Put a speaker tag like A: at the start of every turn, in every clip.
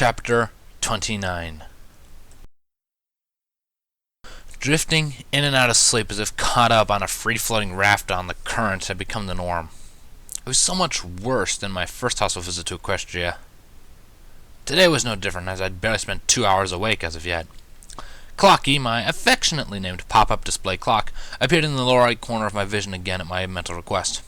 A: Chapter 29. Drifting in and out of sleep as if caught up on a free-floating raft on the current had become the norm. It was so much worse than my first hostile visit to Equestria. Today was no different, as I'd barely spent 2 hours awake as of yet. Clocky, my affectionately named pop-up display clock, appeared in the lower right corner of my vision again at my mental request.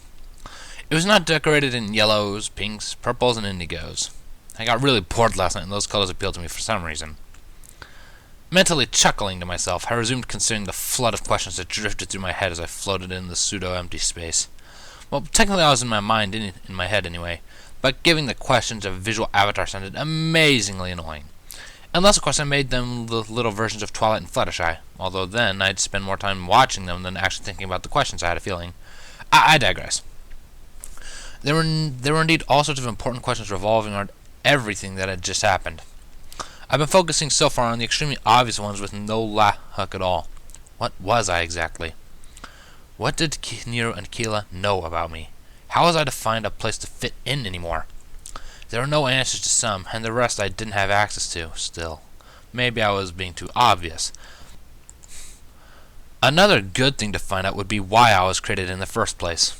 A: It was not decorated in yellows, pinks, purples, and indigos. I got really bored last night and those colors appealed to me for some reason. Mentally chuckling to myself, I resumed considering the flood of questions that drifted through my head as I floated in the pseudo-empty space. Well, technically I was in my mind, in my head anyway, but giving the questions a visual avatar sounded amazingly annoying. Unless, of course, I made them the little versions of Twilight and Fluttershy, although then I'd spend more time watching them than actually thinking about the questions, I had a feeling. I digress. There were indeed all sorts of important questions revolving around everything that had just happened. I've been focusing so far on the extremely obvious ones with no luck at all. What was I exactly? What did Nero and Keela know about me? How was I to find a place to fit in anymore? There were no answers to some, and the rest I didn't have access to, still. Maybe I was being too obvious. Another good thing to find out would be why I was created in the first place.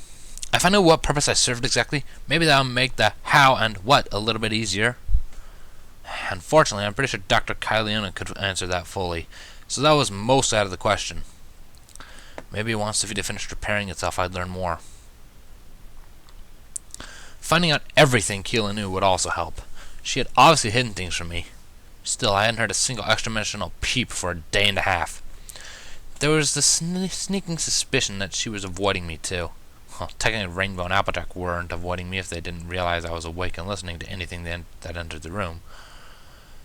A: If I knew what purpose I served exactly, maybe that would make the how and what a little bit easier. Unfortunately, I'm pretty sure Dr. Kyleona could answer that fully, so that was most out of the question. Maybe once the video finished repairing itself, I'd learn more. Finding out everything Keela knew would also help. She had obviously hidden things from me. Still, I hadn't heard a single extra-dimensional peep for a day and a half. There was the sneaking suspicion that she was avoiding me, too. Well, technically, Rainbow and Applejack weren't avoiding me if they didn't realize I was awake and listening to anything that entered the room.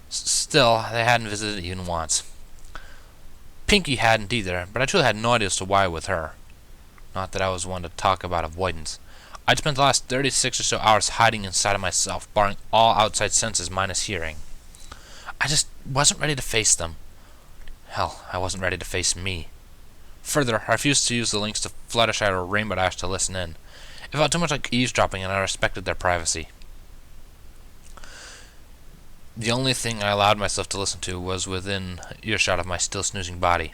A: Still, they hadn't visited even once. Pinky hadn't either, but I truly had no idea as to why with her. Not that I was one to talk about avoidance. I'd spent the last 36 or so hours hiding inside of myself, barring all outside senses minus hearing. I just wasn't ready to face them. Hell, I wasn't ready to face me. Further, I refused to use the links to Fluttershy or Rainbow Dash to listen in. It felt too much like eavesdropping, and I respected their privacy. The only thing I allowed myself to listen to was within earshot of my still snoozing body.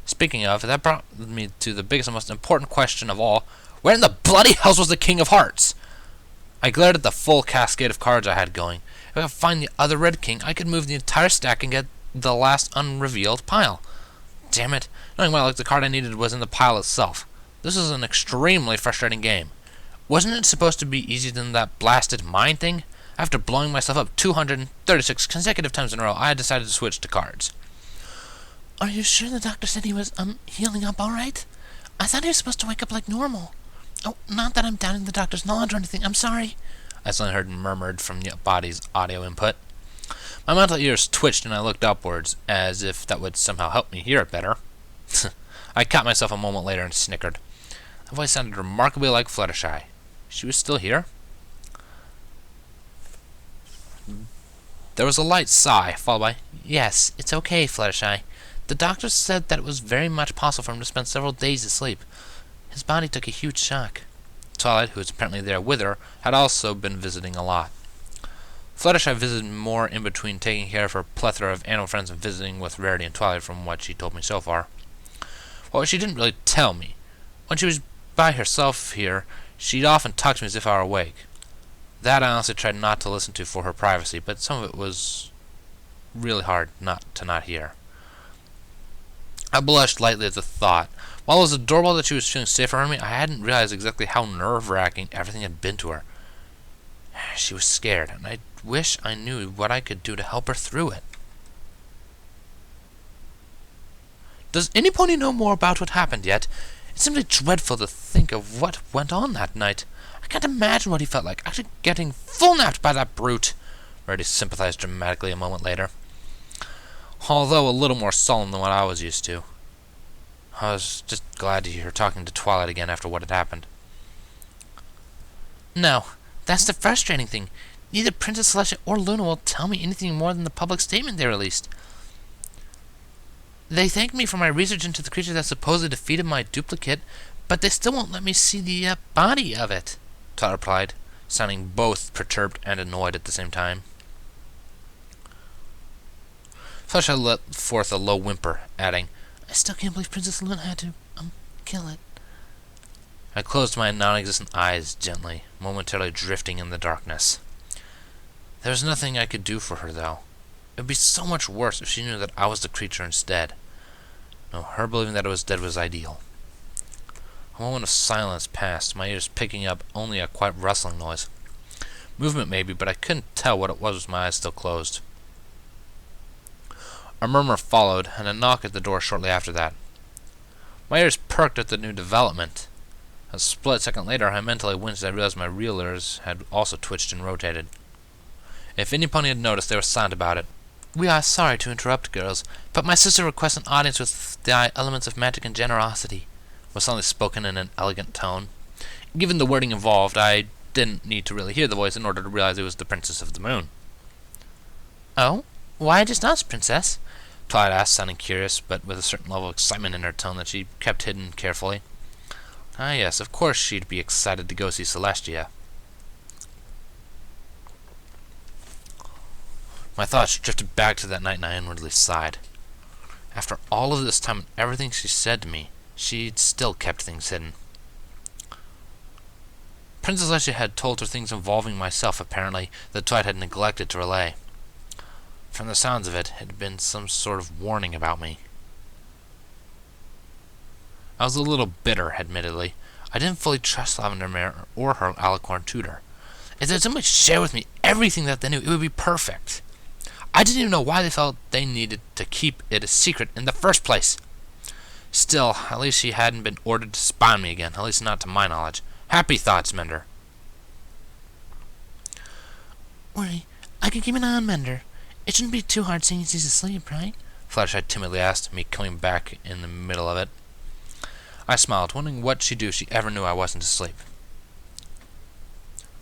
A: Speaking of, that brought me to the biggest and most important question of all. Where in the bloody hells was the King of Hearts? I glared at the full cascade of cards I had going. If I could find the other Red King, I could move the entire stack and get the last unrevealed pile. Damn it, knowing well, like the card I needed was in the pile itself. This is an extremely frustrating game. Wasn't it supposed to be easier than that blasted mind thing? After blowing myself up 236 consecutive times in a row, I had decided to switch to cards. Are you sure the doctor said he was, healing up alright? I thought he was supposed to wake up like normal. Oh, not that I'm doubting the doctor's knowledge or anything, I'm sorry. I suddenly heard murmured from the body's audio input. My mental ears twitched and I looked upwards, as if that would somehow help me hear it better. I caught myself a moment later and snickered. That voice sounded remarkably like Fluttershy. She was still here? There was a light sigh, followed by, Yes, it's okay, Fluttershy. The doctor said that it was very much possible for him to spend several days asleep. His body took a huge shock. Twilight, who was apparently there with her, had also been visiting a lot. Fluttershy visited more in between taking care of her plethora of animal friends and visiting with Rarity and Twilight from what she told me so far. Well, she didn't really tell me. When she was by herself here, she'd often talk to me as if I were awake. That I honestly tried not to listen to for her privacy, but some of it was really hard not hear. I blushed lightly at the thought. While it was adorable that she was feeling safe around me, I hadn't realized exactly how nerve-wracking everything had been to her. She was scared, and I wish I knew what I could do to help her through it. Does anybody know more about what happened yet? It's simply dreadful to think of what went on that night. I can't imagine what he felt like, actually getting full-napped by that brute. Rarity sympathized dramatically a moment later, although a little more solemn than what I was used to. I was just glad to hear her talking to Twilight again after what had happened. No, that's the frustrating thing. Neither Princess Celestia or Luna will tell me anything more than the public statement they released. They thanked me for my research into the creature that supposedly defeated my duplicate, but they still won't let me see the body of it, Twilight replied, sounding both perturbed and annoyed at the same time. Fluttershy let forth a low whimper, adding, "I still can't believe Princess Luna had to, kill it." I closed my non-existent eyes gently, momentarily drifting in the darkness. There was nothing I could do for her, though. It would be so much worse if she knew that I was the creature instead. No, her believing that it was dead was ideal. A moment of silence passed, my ears picking up only a quiet rustling noise. Movement maybe, but I couldn't tell what it was with my eyes still closed. A murmur followed, and a knock at the door shortly after that. My ears perked at the new development. A split second later, I mentally winced as I realized my real ears had also twitched and rotated. If any pony had noticed, they were silent about it. "We are sorry to interrupt, girls, but my sister requests an audience with the elements of magic and generosity," was suddenly spoken in an elegant tone. Given the wording involved, I didn't need to really hear the voice in order to realize it was the Princess of the Moon. "Oh? Why just us, Princess?" Twilight asked, sounding curious, but with a certain level of excitement in her tone that she kept hidden carefully. Ah, yes, of course she'd be excited to go see Celestia. My thoughts drifted back to that night and I inwardly sighed. After all of this time and everything she said to me, she'd still kept things hidden. Princess Celestia had told her things involving myself, apparently, that Twilight had neglected to relay. From the sounds of it, it had been some sort of warning about me. I was a little bitter, admittedly. I didn't fully trust Lavender Mare or her alicorn tutor. If they'd somebody share with me everything that they knew, it would be perfect. I didn't even know why they felt they needed to keep it a secret in the first place. Still, at least she hadn't been ordered to spy on me again, at least not to my knowledge. Happy thoughts, Mender.
B: Worry, I can keep an eye on Mender. It shouldn't be too hard seeing as he's asleep, right?
A: Fluttershy timidly asked, me coming back in the middle of it. I smiled, wondering what she'd do if she ever knew I wasn't asleep.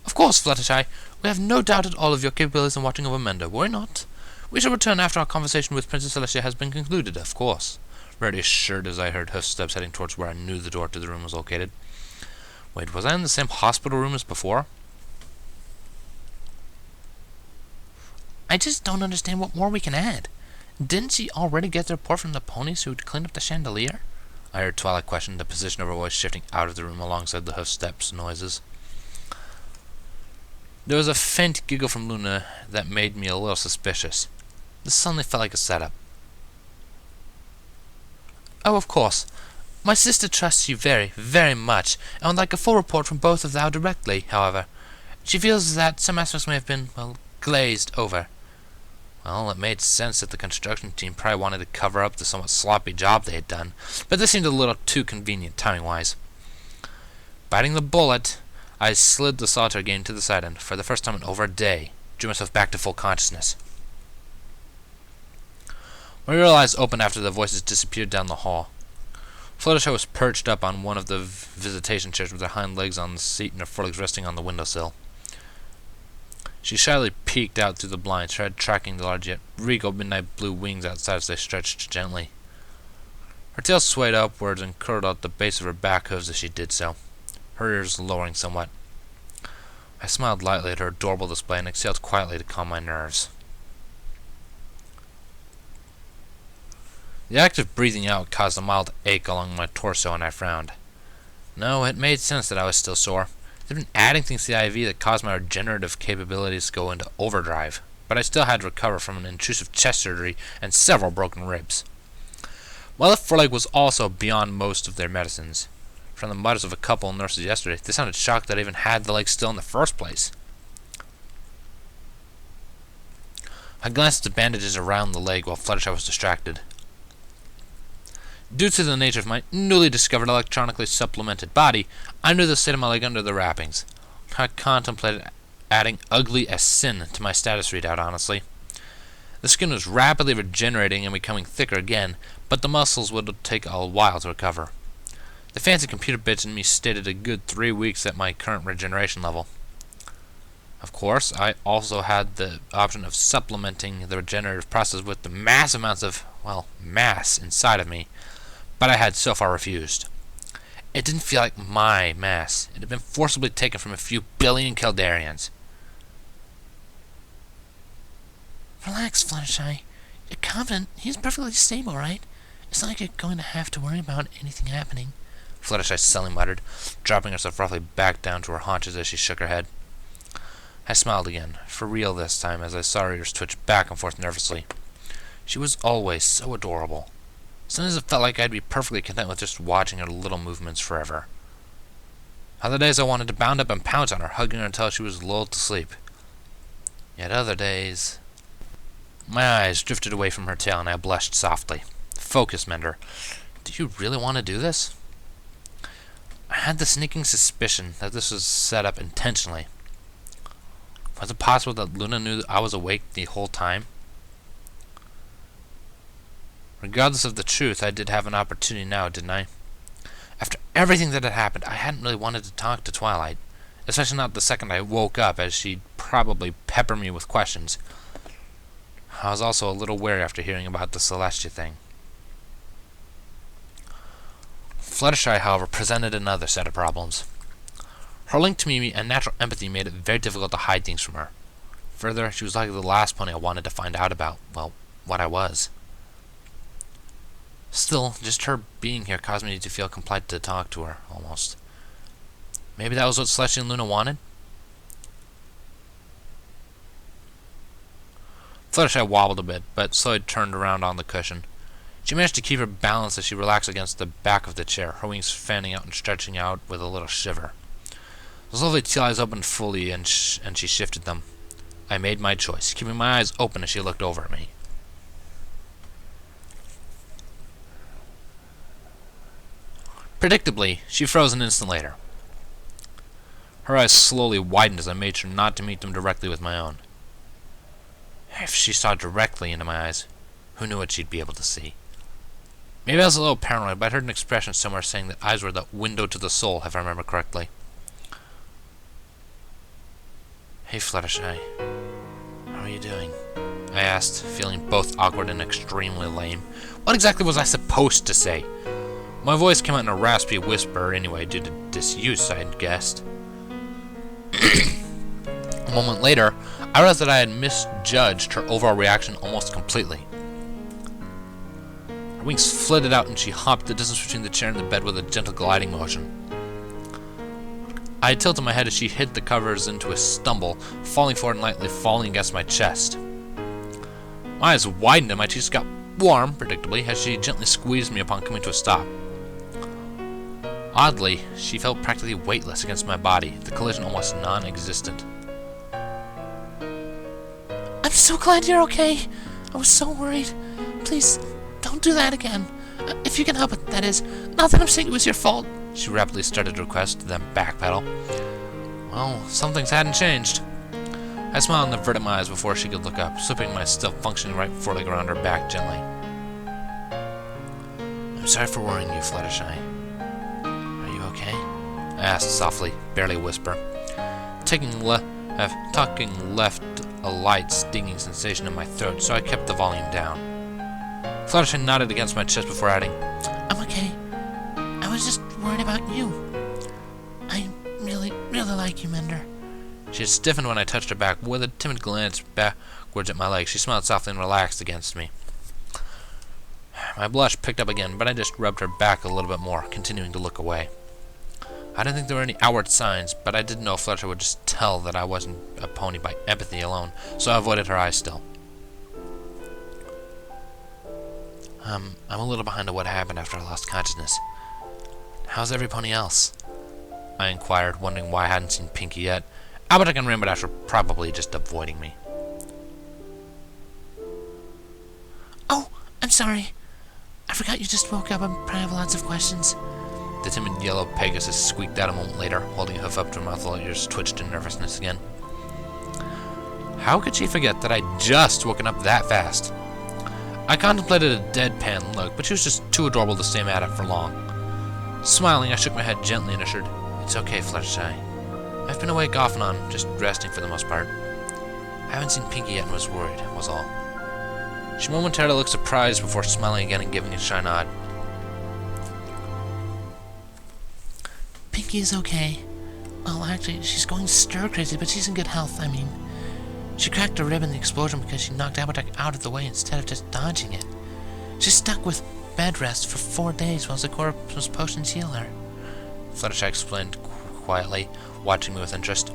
B: "Of course, Fluttershy. We have no doubt at all of your capabilities in watching over Mender. Worry not. We shall return after our conversation with Princess Celestia has been concluded, of course,"
A: Rarely assured as I heard hoofsteps heading towards where I knew the door to the room was located. Wait, was I in the same hospital room as before?
B: "I just don't understand what more we can add. Didn't she already get the report from the ponies who'd cleaned up the chandelier?"
A: I heard Twilight question, the position of her voice shifting out of the room alongside the hoofsteps noises. There was a faint giggle from Luna that made me a little suspicious. This suddenly felt like a setup.
B: "Oh, of course. My sister trusts you very, very much, and would like a full report from both of thou directly, however. She feels that some aspects may have been, glazed over."
A: Well, it made sense that the construction team probably wanted to cover up the somewhat sloppy job they had done, but this seemed a little too convenient timing-wise. Biting the bullet, I slid the solitaire game to the side and, for the first time in over a day, drew myself back to full consciousness. My real eyes opened after the voices disappeared down the hall. Fluttershy was perched up on one of the visitation chairs with her hind legs on the seat and her forelegs resting on the windowsill. She shyly peeked out through the blinds, her head tracking the large yet regal midnight blue wings outside as they stretched gently. Her tail swayed upwards and curled out the base of her back hooves as she did so, her ears lowering somewhat. I smiled lightly at her adorable display and exhaled quietly to calm my nerves. The act of breathing out caused a mild ache along my torso, and I frowned. No, it made sense that I was still sore. They'd been adding things to the IV that caused my regenerative capabilities to go into overdrive, but I still had to recover from an intrusive chest surgery and several broken ribs. My left foreleg was also beyond most of their medicines. From the mutters of a couple of nurses yesterday, they sounded shocked that I even had the leg still in the first place. I glanced at the bandages around the leg while Fluttershy was distracted. Due to the nature of my newly discovered electronically supplemented body, I knew the state of my leg under the wrappings. I contemplated adding ugly as sin to my status readout, honestly. The skin was rapidly regenerating and becoming thicker again, but the muscles would take a while to recover. The fancy computer bits in me stated a good 3 weeks at my current regeneration level. Of course, I also had the option of supplementing the regenerative process with the massive amounts of, mass inside of me, but I had so far refused. It didn't feel like my mass. It had been forcibly taken from a few billion Kildarians.
B: "Relax, Fluttershy. confident. He's perfectly stable, right? It's not like you're going to have to worry about anything happening.
A: Fluttershy sullenly muttered, dropping herself roughly back down to her haunches as she shook her head. I smiled again, for real this time, as I saw her ears twitch back and forth nervously. She was always so adorable. Sometimes it felt like I'd be perfectly content with just watching her little movements forever. Other days I wanted to bound up and pounce on her, hugging her until she was lulled to sleep. Yet other days... My eyes drifted away from her tail and I blushed softly. Focus, Mender. Do you really want to do this? I had the sneaking suspicion that this was set up intentionally. Was it possible that Luna knew that I was awake the whole time? Regardless of the truth, I did have an opportunity now, didn't I? After everything that had happened, I hadn't really wanted to talk to Twilight. Especially not the second I woke up, as she'd probably pepper me with questions. I was also a little wary after hearing about the Celestia thing. Fluttershy, however, presented another set of problems. Her link to me and natural empathy made it very difficult to hide things from her. Further, she was likely the last pony I wanted to find out about, well, what I was. Still, just her being here caused me to feel compelled to talk to her, almost. Maybe that was what Celestia and Luna wanted? Fluttershy wobbled a bit, but slowly turned around on the cushion. She managed to keep her balance as she relaxed against the back of the chair, her wings fanning out and stretching out with a little shiver. Those lovely teal eyes opened fully, and she shifted them. I made my choice, keeping my eyes open as she looked over at me. Predictably, she froze an instant later. Her eyes slowly widened as I made sure not to meet them directly with my own. If she saw directly into my eyes, who knew what she'd be able to see? Maybe I was a little paranoid, but I heard an expression somewhere saying that eyes were the window to the soul, if I remember correctly. Hey, Fluttershy. How are you doing? I asked, feeling both awkward and extremely lame. What exactly was I supposed to say? My voice came out in a raspy whisper anyway, due to disuse, I had guessed. A moment later, I realized that I had misjudged her overall reaction almost completely. Her wings flitted out and she hopped the distance between the chair and the bed with a gentle gliding motion. I had tilted my head as she hit the covers into a stumble, falling forward and lightly falling against my chest. My eyes widened and my cheeks got warm, predictably, as she gently squeezed me upon coming to a stop. Oddly, she felt practically weightless against my body, the collision almost non-existent.
B: I'm so glad you're okay. I was so worried. Please, don't do that again. If you can help it, that is. Not that I'm saying it was your fault. She rapidly started to request, then backpedal.
A: Well, some things hadn't changed. I smiled and averted my eyes before she could look up, slipping my still functioning right foreleg around her back gently. I'm sorry for worrying you, Fluttershy. Are you okay? I asked softly, barely a whisper. Talking left a light, stinging sensation in my throat, so I kept the volume down. Fluttershy nodded against my chest before adding,
B: I'm okay. I was just worried about you. I really like you, Mender.
A: She had stiffened when I touched her back, but with a timid glance backwards at my legs, she smiled softly and relaxed against me. My blush picked up again, but I just rubbed her back a little bit more, continuing to look away. I didn't think there were any outward signs, but I didn't know if Fluttershy would just tell that I wasn't a pony by empathy alone, so I avoided her eyes still. I'm a little behind on what happened after I lost consciousness. How's every pony else? I inquired, wondering why I hadn't seen Pinky yet. Albert and Rainbow were probably just avoiding me.
B: Oh, I'm sorry. I forgot you just woke up and probably have lots of questions.
A: The timid yellow Pegasus squeaked out a moment later, holding a hoof up to her mouth while her ears twitched in nervousness again. How could she forget that I'd just woken up that fast? I contemplated a deadpan look, but she was just too adorable to stay mad at for long. Smiling, I shook my head gently and assured, It's okay, Fluttershy. I've been awake off and on, just resting for the most part. I haven't seen Pinky yet and was worried, was all. She momentarily looked surprised before smiling again and giving a shy nod.
B: Pinky is okay. Well, actually, she's going stir crazy, but she's in good health. I mean, She cracked a rib in the explosion because she knocked Applejack out of the way instead of just dodging it. She's stuck with bed rest for 4 days while Corpus potions heal her.
A: Fluttershy explained quietly, watching me with interest.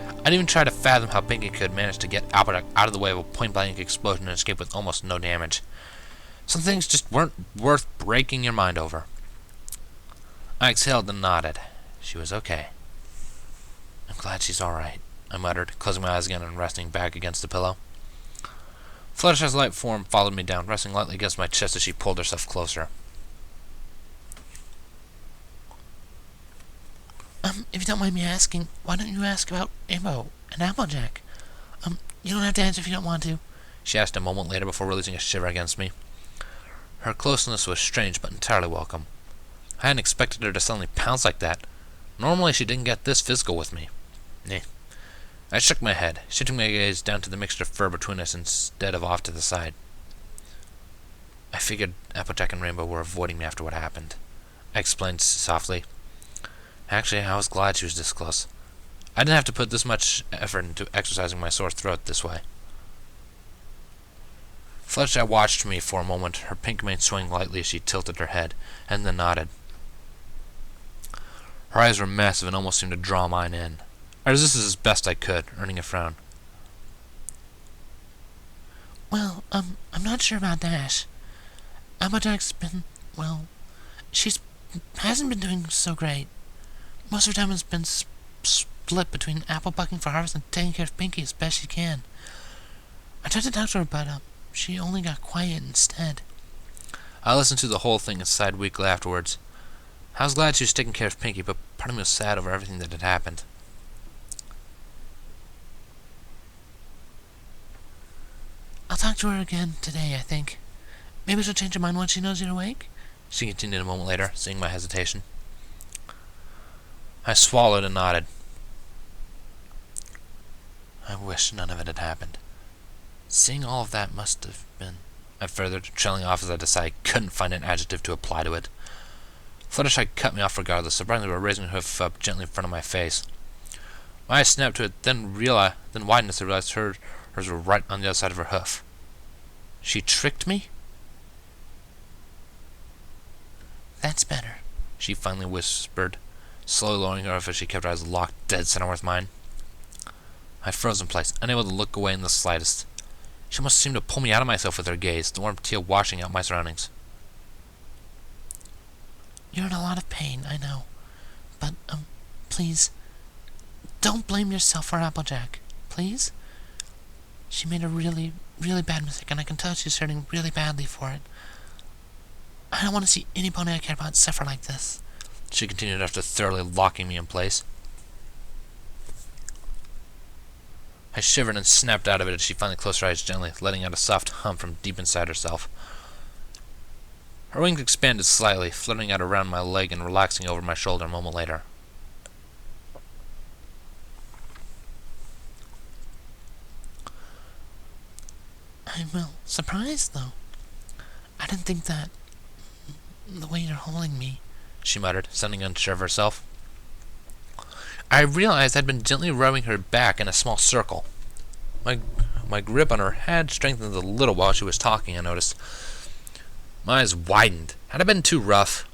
A: I didn't even try to fathom how Pinkie could manage to get Applejack out of the way of a point-blank explosion and escape with almost no damage. Some things just weren't worth breaking your mind over. I exhaled and nodded. She was okay. I'm glad she's alright, I muttered, closing my eyes again and resting back against the pillow. Fluttershy's light form followed me down, resting lightly against my chest as she pulled herself closer.
B: If you don't mind me asking, why don't you ask about Imbo and Applejack? You don't have to answer if you don't want to,
A: she asked a moment later before releasing a shiver against me. Her closeness was strange but entirely welcome. I hadn't expected her to suddenly pounce like that. Normally she didn't get this physical with me. I shook my head, shifting my gaze down to the mixture of fur between us instead of off to the side. I figured Applejack and Rainbow were avoiding me after what happened, I explained softly. Actually, I was glad she was this close. I didn't have to put this much effort into exercising my sore throat this way. Fluttershy watched me for a moment, her pink mane swaying lightly as she tilted her head, and then nodded. Her eyes were massive and almost seemed to draw mine in. I resisted as best I could, earning a frown.
B: Well, I'm not sure about that. Applejack's been, she's hasn't been doing so great. Most of her time has been split between apple bucking for harvest and taking care of Pinkie as best she can. I tried to talk to her, but she only got quiet instead.
A: I listened to the whole thing and sighed weakly afterwards. I was glad she was taking care of Pinkie, but part of me was sad over everything that had happened.
B: I'll talk to her again today, I think. Maybe she'll change her mind once she knows you're awake,
A: she continued a moment later, seeing my hesitation. I swallowed and nodded. I wish none of it had happened. Seeing all of that must have been, I furthered, trailing off as I decided I couldn't find an adjective to apply to it. Fluttershy cut me off regardless, surprisingly by raising her hoof up gently in front of my face. My eyes snapped to it, then widened as I realized hers were right on the other side of her hoof. She tricked me?
B: That's better,
A: she finally whispered, slowly lowering her hoof as she kept her eyes locked dead center with mine. I froze in place, unable to look away in the slightest. She almost seemed to pull me out of myself with her gaze, the warm teal washing out my surroundings.
B: You're in a lot of pain, I know. But, please, don't blame yourself for Applejack. Please? She made a really, really bad mistake, and I can tell she's hurting really badly for it. I don't want to see any pony I care about suffer like this,
A: she continued after thoroughly locking me in place. I shivered and snapped out of it as she finally closed her eyes gently, letting out a soft hum from deep inside herself. Her wings expanded slightly, fluttering out around my leg and relaxing over my shoulder a moment later.
B: I'm, surprised, though. I didn't think that the way you're holding me,
A: she muttered, sounding unsure of herself. I realized I'd been gently rubbing her back in a small circle. My grip on her had strengthened a little while she was talking, I noticed. My eyes widened. Had I been too rough?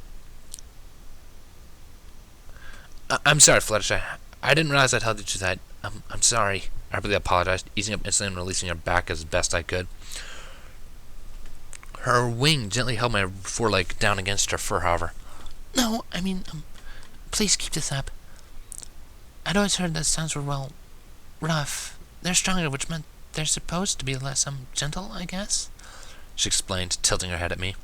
A: I'm sorry, Fluttershy. I didn't realize I'd held you to that. I'm sorry. I rapidly apologized, easing up instantly and releasing her back as best I could. Her wing gently held my foreleg down against her fur, however.
B: No, please keep this up. I'd always heard that sounds were, rough. They're stronger, which meant they're supposed to be less, gentle, I guess,
A: she explained, tilting her head at me.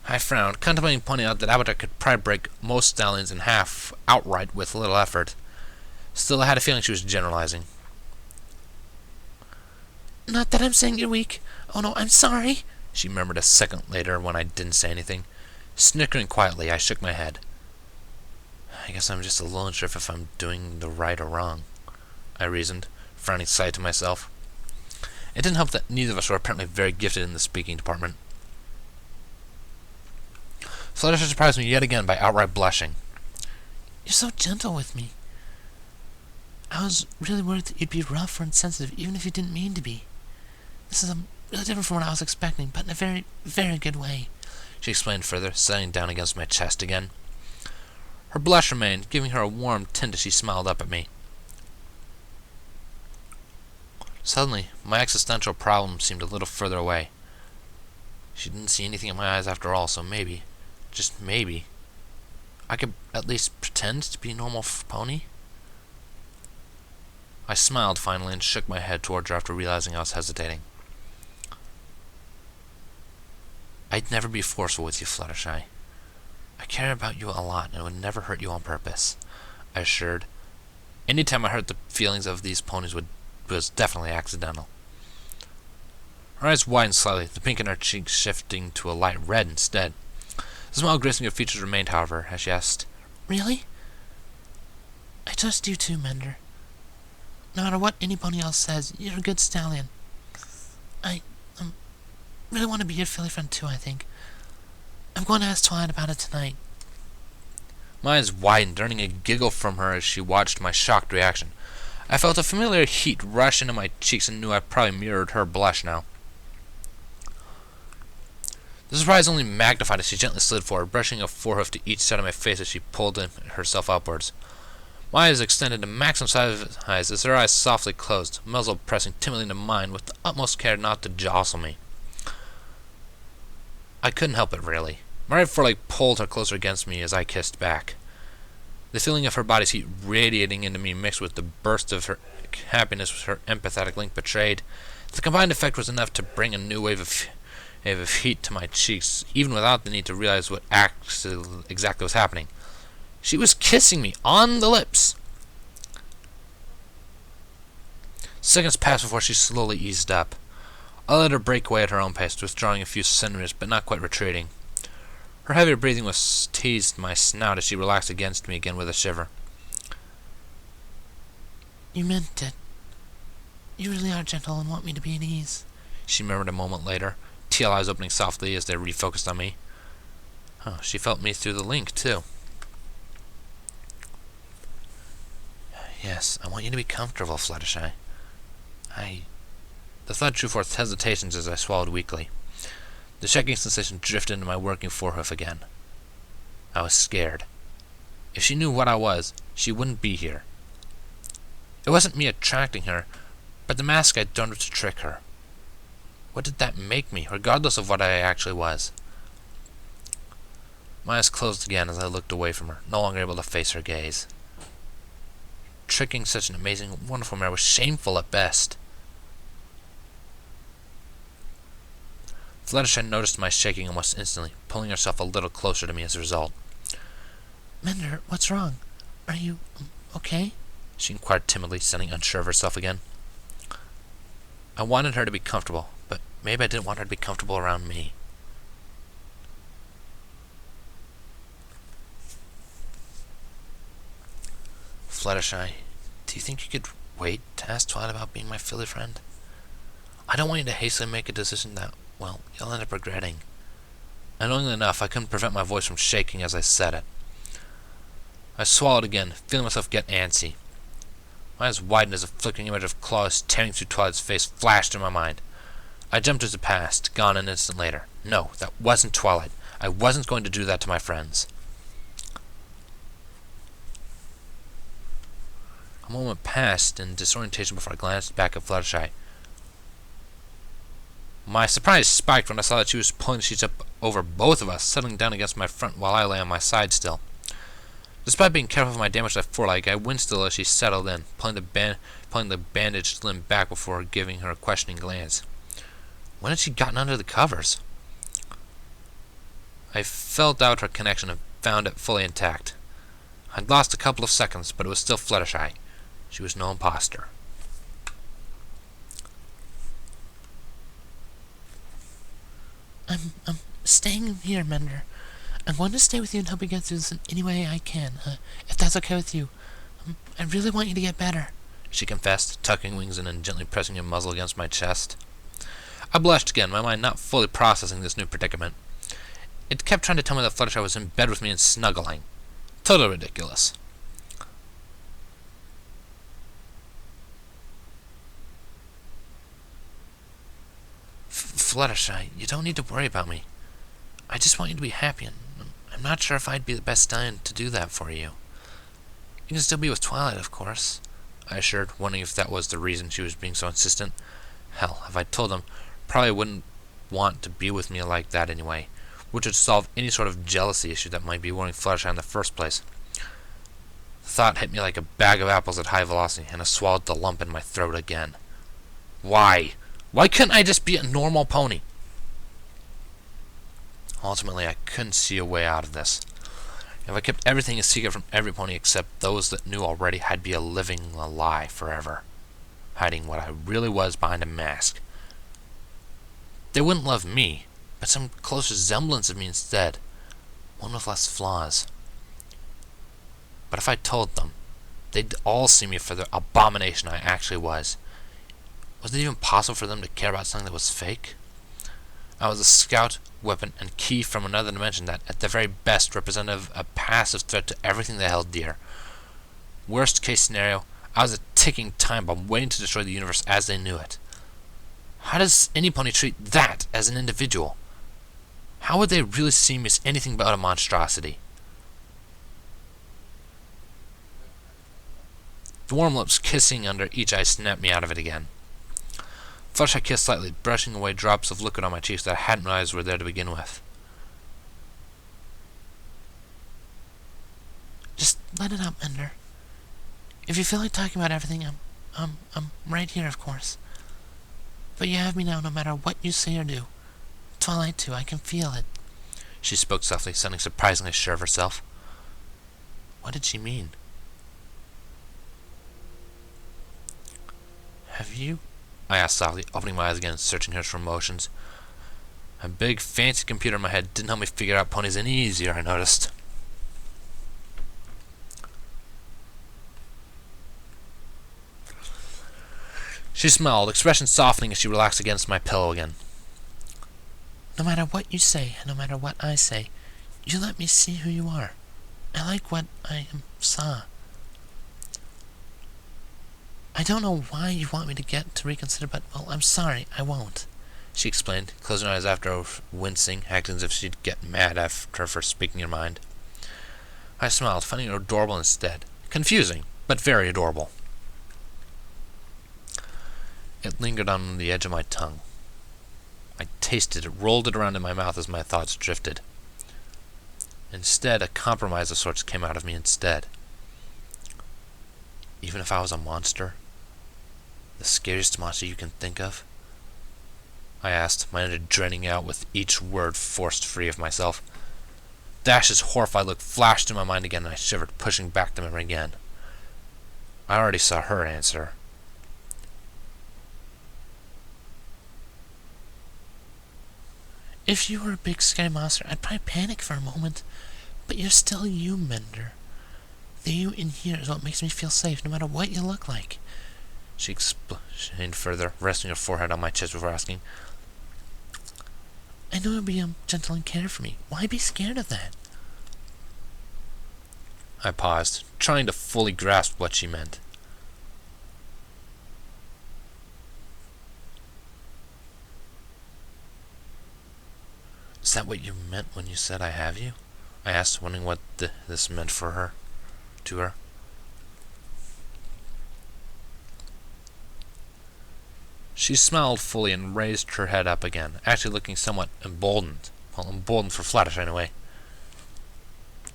A: I frowned, contemplating pointing out that Applejack could probably break most stallions in half outright with little effort. Still, I had a feeling she was generalizing.
B: Not that I'm saying you're weak. Oh no, I'm sorry,
A: she murmured a second later when I didn't say anything. Snickering quietly, I shook my head. I guess I'm just a little unsure if I'm doing the right or wrong, I reasoned, frowning slightly to myself. It didn't help that neither of us were apparently very gifted in the speaking department. Fluttershy surprised me yet again by outright blushing.
B: You're so gentle with me. I was really worried that you'd be rough or insensitive, even if you didn't mean to be. This is really different from what I was expecting, but in a very, very good way,"
A: she explained further, settling down against my chest again. Her blush remained, giving her a warm tint as she smiled up at me. Suddenly, my existential problem seemed a little further away. She didn't see anything in my eyes after all, so maybe, just maybe, I could at least pretend to be a normal pony? I smiled finally and shook my head towards her after realizing I was hesitating. "I'd never be forceful with you, Fluttershy. I care about you a lot and would never hurt you on purpose," I assured. Any time I hurt the feelings of these ponies was definitely accidental. Her eyes widened slightly, the pink in her cheeks shifting to a light red instead. The smile gracing her features remained, however, as she asked,
B: "Really? I trust you too, Mender. No matter what anybody else says, you're a good stallion. I really want to be your filly friend too, I think. I'm going to ask Twilight about it tonight."
A: My eyes widened, earning a giggle from her as she watched my shocked reaction. I felt a familiar heat rush into my cheeks and knew I probably mirrored her blush now. The surprise only magnified as she gently slid forward, brushing a forehoof to each side of my face as she pulled herself upwards. My eyes extended to maximum size as her eyes softly closed, muzzle pressing timidly into mine with the utmost care not to jostle me. I couldn't help it, really. My right foreleg pulled her closer against me as I kissed back. The feeling of her body's heat radiating into me mixed with the burst of her happiness her empathetic link betrayed. The combined effect was enough to bring a new wave of heat to my cheeks, even without the need to realize what exactly was happening. She was kissing me on the lips. Seconds passed before she slowly eased up. I let her break away at her own pace, withdrawing a few centimeters, but not quite retreating. Her heavier breathing was teased my snout as she relaxed against me again with a shiver.
B: "You meant it. You really are gentle and want me to be at ease,"
A: she murmured a moment later, teal eyes opening softly as they refocused on me. Oh, she felt me through the link, too. "Yes, I want you to be comfortable, Fluttershy. The thought drew forth hesitations as I swallowed weakly. The shaking sensation drifted into my working forehoof again. I was scared. If she knew what I was, she wouldn't be here. It wasn't me attracting her, but the mask I'd donned to trick her. What did that make me, regardless of what I actually was? My eyes closed again as I looked away from her, no longer able to face her gaze. Tricking such an amazing, wonderful mare was shameful at best. Fluttershy noticed my shaking almost instantly, pulling herself a little closer to me as a result.
B: "Mender, what's wrong? Are you okay?"
A: she inquired timidly, sounding unsure of herself again. I wanted her to be comfortable, but maybe I didn't want her to be comfortable around me. "Fluttershy, do you think you could wait to ask Twilight about being my filly friend? I don't want you to hastily make a decision that, well, you'll end up regretting." Annoyingly enough, I couldn't prevent my voice from shaking as I said it. I swallowed again, feeling myself get antsy. My eyes widened as a flickering image of claws tearing through Twilight's face flashed in my mind. I jumped as it passed, gone an instant later. No, that wasn't Twilight. I wasn't going to do that to my friends. A moment passed in disorientation before I glanced back at Fluttershy. My surprise spiked when I saw that she was pulling the sheets up over both of us, settling down against my front while I lay on my side still. Despite being careful of my damaged left foreleg, I winced a little as she settled in, pulling the bandaged limb back before giving her a questioning glance. When had she gotten under the covers? I felt out her connection and found it fully intact. I'd lost a couple of seconds, but it was still Fluttershy. She was no imposter.
B: I'm staying here, Mender. I'm going to stay with you and help you get through this in any way I can, if that's okay with you. I really want you to get better,"
A: she confessed, tucking wings in and gently pressing her muzzle against my chest. I blushed again, my mind not fully processing this new predicament. It kept trying to tell me that Fluttershy was in bed with me and snuggling. Totally ridiculous.
B: Fluttershy, you don't need to worry about me. I just want you to be happy, and I'm not sure if I'd be the best stallion to do that for you. You can still be with Twilight, of course, I assured, wondering if that was the reason she was being so insistent. Hell, if I told him, probably wouldn't want to be with me like that anyway, which would solve any sort of jealousy issue that might be worrying Fluttershy in the first place. The thought hit me like a bag of apples at high velocity, and I swallowed the lump in my throat again. Why? Why couldn't I just be a normal pony? Ultimately, I couldn't see a way out of this. If I kept everything a secret from every pony except those that knew already, I'd be living a lie forever, hiding what I really was behind a mask. They wouldn't love me, but some close resemblance of me instead, one with less flaws. But if I told them, they'd all see me for the abomination I actually was. Was it even possible for them to care about something that was fake? I was a scout, weapon, and key from another dimension that, at the very best, represented a passive threat to everything they held dear. Worst case scenario, I was a ticking time bomb waiting to destroy the universe as they knew it. How does any pony treat that as an individual? How would they really see me as anything but a monstrosity? The warm lips kissing under each eye snapped me out of it again. Fluttershy kissed slightly, brushing away drops of liquid on my cheeks that I hadn't realized were there to begin with. Just let it out, Mender. If you feel like talking about everything, I'm right here, of course. But you have me now no matter what you say or do. Twilight, too, I can feel it. She spoke softly, sounding surprisingly sure of herself. What did she mean? Have you? I asked softly, opening my eyes again and searching hers for emotions. A big, fancy computer in my head didn't help me figure out ponies any easier, I noticed. She smiled, expression softening as she relaxed against my pillow again. No matter what you say, and no matter what I say, you let me see who you are. I like what I saw. I don't know why you want me to get to reconsider, but, well, I'm sorry, I won't, she explained, closing her eyes after wincing, acting as if she'd get mad at her for speaking her mind. I smiled, finding her adorable instead. Confusing, but very adorable. It lingered on the edge of my tongue. I tasted it, rolled it around in my mouth as my thoughts drifted. Instead, a compromise of sorts came out of me instead. Even if I was a monster, the scariest monster you can think of? I asked, my energy draining out with each word forced free of myself. Dash's horrified look flashed in my mind again, and I shivered, pushing back the memory again. I already saw her answer. If you were a big scary monster, I'd probably panic for a moment. But you're still you, Mender. The you in here is what makes me feel safe, no matter what you look like. She explained further, resting her forehead on my chest before asking, I know you'll be gentle and care for me. Why be scared of that? I paused, trying to fully grasp what she meant. Is that what you meant when you said I have you? I asked, wondering what this meant for her. To her. She smiled fully and raised her head up again, actually looking somewhat emboldened. Well, emboldened for Fluttershy anyway.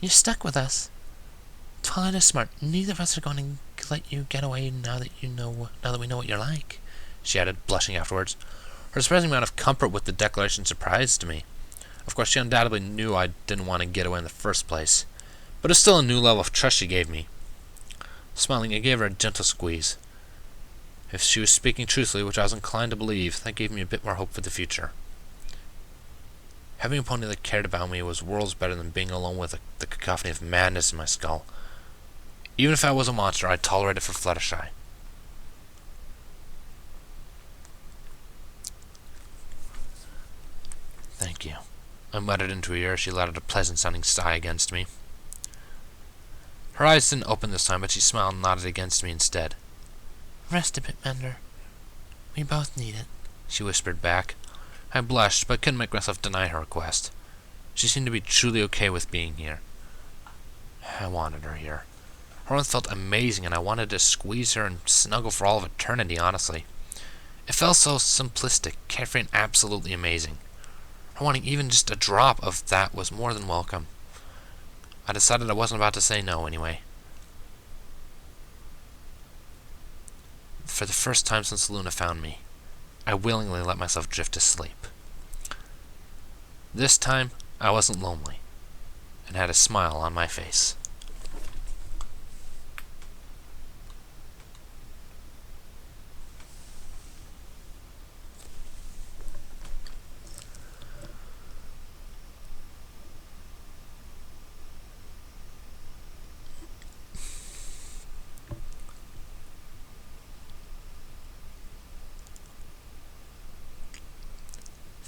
B: You're stuck with us. Twilight is smart. Neither of us are going to let you get away now that we know what you're like, she added, blushing afterwards. Her surprising amount of comfort with the declaration surprised me. Of course, she undoubtedly knew I didn't want to get away in the first place, but it's still a new level of trust she gave me. Smiling, I gave her a gentle squeeze. If she was speaking truthfully, which I was inclined to believe, that gave me a bit more hope for the future. Having a pony that cared about me was worlds better than being alone with the cacophony of madness in my skull. Even if I was a monster, I'd tolerate it for Fluttershy. Thank you, I muttered into her ear as she let out a pleasant-sounding sigh against me. Her eyes didn't open this time, but she smiled and nodded against me instead. Rest a bit, Mender. We both need it, she whispered back.
A: I blushed, but couldn't make myself deny her request. She seemed to be truly okay with being here. I wanted her here. Her warmth felt amazing, and I wanted to squeeze her and snuggle for all of eternity, honestly. It felt so simplistic, carefree, and absolutely amazing. Her wanting even just a drop of that was more than welcome. I decided I wasn't about to say no anyway. For the first time since Luna found me, I willingly let myself drift to sleep. This time, I wasn't lonely, and had a smile on my face.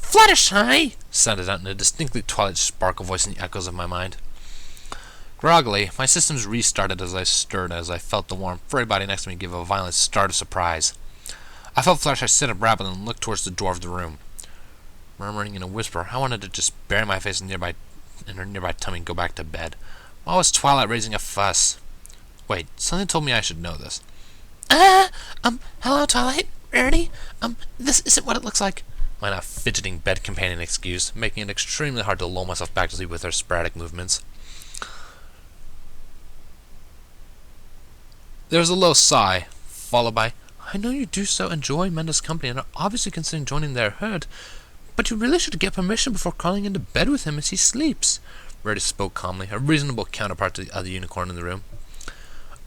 B: Fluttershy!
A: Sounded out in a distinctly Twilight sparkle voice in the echoes of my mind. Groggily, my systems restarted as I stirred, as I felt the warm, furry body next to me give a violent start of surprise. I felt Fluttershy sit up rapidly and look towards the door of the room. Murmuring in a whisper, I wanted to just bury my face in her nearby tummy and go back to bed. Why was Twilight raising a fuss? Wait, something told me I should know this.
B: Hello, Twilight? Rarity? This isn't what it looks like.
A: My now fidgeting bed companion excused, making it extremely hard to lull myself back to sleep with her sporadic movements. There was a low sigh, followed by, "I know you do so enjoy Menda's company and are obviously considering joining their herd, but you really should get permission before crawling into bed with him as he sleeps." Rarity spoke calmly, a reasonable counterpart to the other unicorn in the room.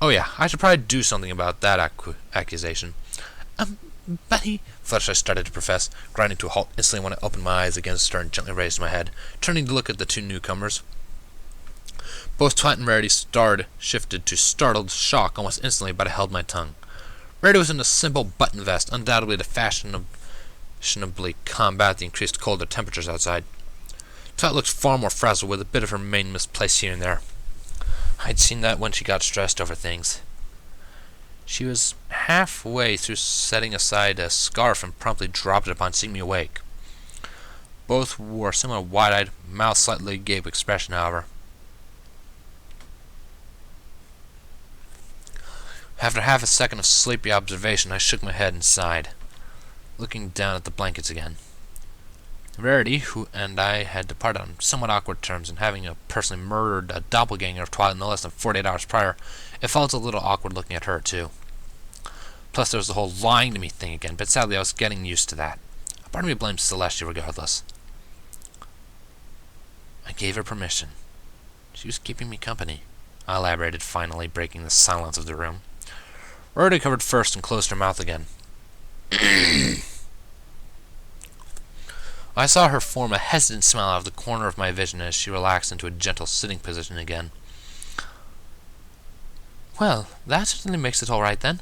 A: Oh yeah, I should probably do something about that accusation.
B: But he...
A: Fluttershy started to profess, grinding to a halt instantly when I opened my eyes against her and gently raised my head, turning to look at the two newcomers. Both Twilight and Rarity shifted to startled shock almost instantly, but I held my tongue. Rarity was in a simple button vest, undoubtedly to fashionably combat the increased colder temperatures outside. Twilight looked far more frazzled, with a bit of her mane misplaced here and there. I'd seen that when she got stressed over things. She was halfway through setting aside a scarf and promptly dropped it upon seeing me awake. Both wore a similar wide-eyed, mouth slightly agape expression, however. After half a second of sleepy observation, I shook my head and sighed, looking down at the blankets again. Rarity, who and I had departed on somewhat awkward terms, and having personally murdered a doppelganger of Twilight no less than 48 hours prior, it felt a little awkward looking at her, too. Plus, there was the whole lying to me thing again, but sadly I was getting used to that. A part of me blamed Celestia regardless. I gave her permission. She was keeping me company, I elaborated, finally breaking the silence of the room. Rarity covered first and closed her mouth again. I saw her form a hesitant smile out of the corner of my vision as she relaxed into a gentle sitting position again.
B: Well, that certainly makes it all right, then.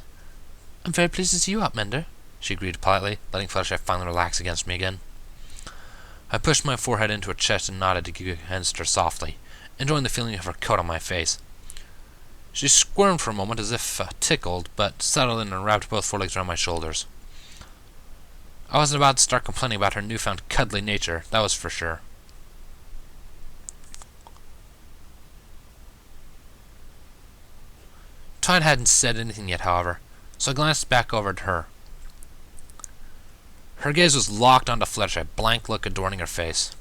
B: I'm very pleased to see you up, Mender,
A: she agreed politely, letting Fluttershy finally relax against me again. I pushed my forehead into her chest and nodded against her softly, enjoying the feeling of her coat on my face. She squirmed for a moment as if tickled, but settled in and wrapped both forelegs around my shoulders. I wasn't about to start complaining about her newfound cuddly nature, that was for sure. Twilight hadn't said anything yet, however, so I glanced back over at her. Her gaze was locked onto Fluttershy, a blank look adorning her face.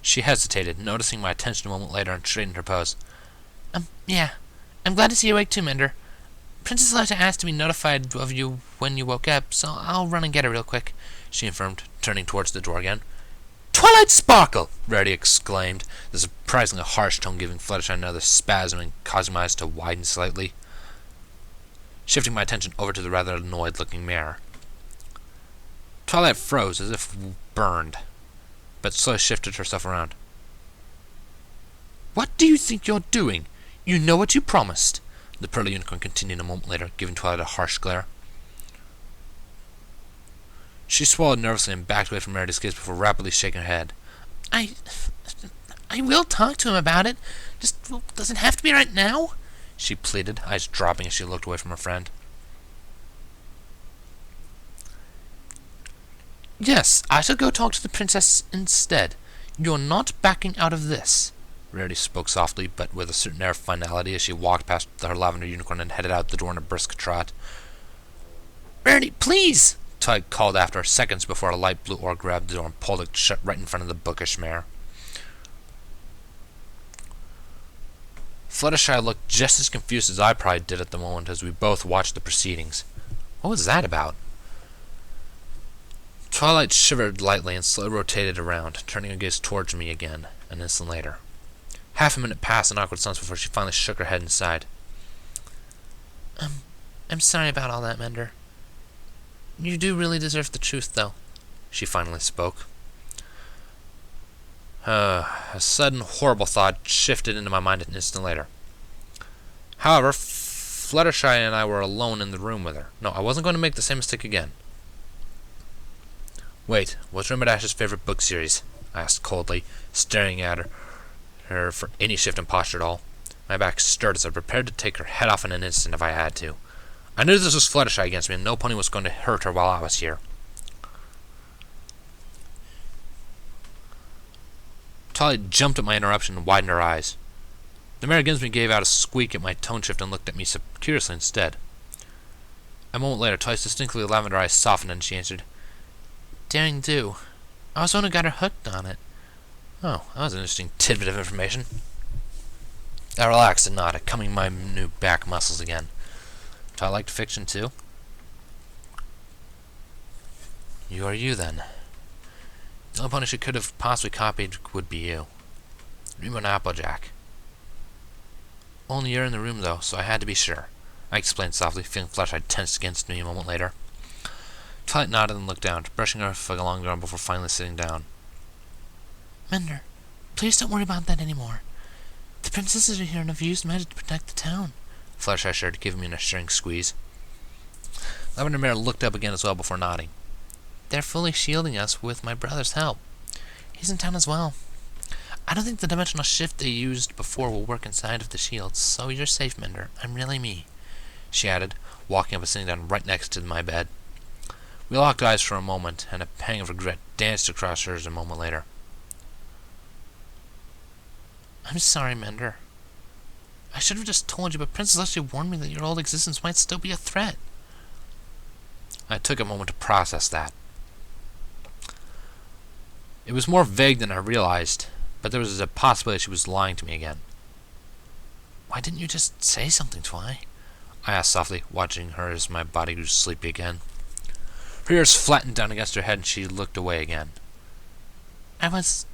A: She hesitated, noticing my attention a moment later, and straightened her pose.
B: Yeah. I'm glad to see you awake too, Mender. Princess Celestia asked to be notified of you when you woke up, so I'll run and get her real quick,
A: she affirmed, turning towards the door again. Twilight Sparkle! Rarity exclaimed, the surprisingly harsh tone giving Fluttershy another spasm and causing my eyes to widen slightly. Shifting my attention over to the rather annoyed-looking mirror. Twilight froze as if burned, but slowly shifted herself around. What do you think you're doing? You know what you promised, the pearly unicorn continued a moment later, giving Twilight a harsh glare. She swallowed nervously and backed away from Rarity's gaze before rapidly shaking her head.
B: I will talk to him about it. Just, does it have to be right now?
A: She pleaded, eyes dropping as she looked away from her friend.
B: Yes, I shall go talk to the princess instead. You're not backing out of this.
A: Rarity spoke softly, but with a certain air of finality as she walked past her lavender unicorn and headed out the door in a brisk trot.
B: Rarity, please!
A: Twilight called after her seconds before a light blue orb grabbed the door and pulled it shut right in front of the bookish mare. Fluttershy looked just as confused as I probably did at the moment as we both watched the proceedings. What was that about? Twilight shivered lightly and slowly rotated around, turning her gaze towards me again, an instant later. Half a minute passed in awkward silence before she finally shook her head and sighed.
B: I'm sorry about all that, Mender. You do really deserve the truth, though.
A: She finally spoke. A sudden, horrible thought shifted into my mind an instant later. However, Fluttershy and I were alone in the room with her. No, I wasn't going to make the same mistake again. Wait, what's Rainbow Dash's favorite book series? I asked coldly, staring at her for any shift in posture at all. My back stirred as I prepared to take her head off in an instant if I had to. I knew this was Fluttershy against me, and no pony was going to hurt her while I was here. Twilight jumped at my interruption and widened her eyes. The mare against me gave out a squeak at my tone shift and looked at me curiously instead. A moment later, Twilight's distinctly lavender eyes softened and she answered,
B: Daring do. I was the one who got her hooked on it.
A: Oh, that was an interesting tidbit of information. I relaxed and nodded, cumming my new back muscles again. Twilight liked fiction too? You are you, then. The only pony she could have possibly copied would be you. Remo and Applejack. Only you're in the room, though, so I had to be sure, I explained softly, feeling Fluttershy tense against me a moment later. Twilight nodded and looked down, brushing her along the arm before finally sitting down.
B: Mender, please don't worry about that anymore. The princesses are here and have used magic to protect the town.
A: Fluttershy shared, giving me an assuring squeeze. Lavender Mare looked up again as well before nodding.
B: They're fully shielding us with my brother's help. He's in town as well. I don't think the dimensional shift they used before will work inside of the shields, so you're safe, Mender. I'm really me,
A: she added, walking up and sitting down right next to my bed. We locked eyes for a moment, and a pang of regret danced across hers a moment later.
B: I'm sorry, Mender. I should have just told you, but Princess Celestia warned me that your old existence might still be a threat.
A: I took a moment to process that. It was more vague than I realized, but there was a possibility she was lying to me again.
B: Why didn't you just say something, Twi?
A: I asked softly, watching her as my body grew sleepy again. Her ears flattened down against her head and she looked away again.
B: It was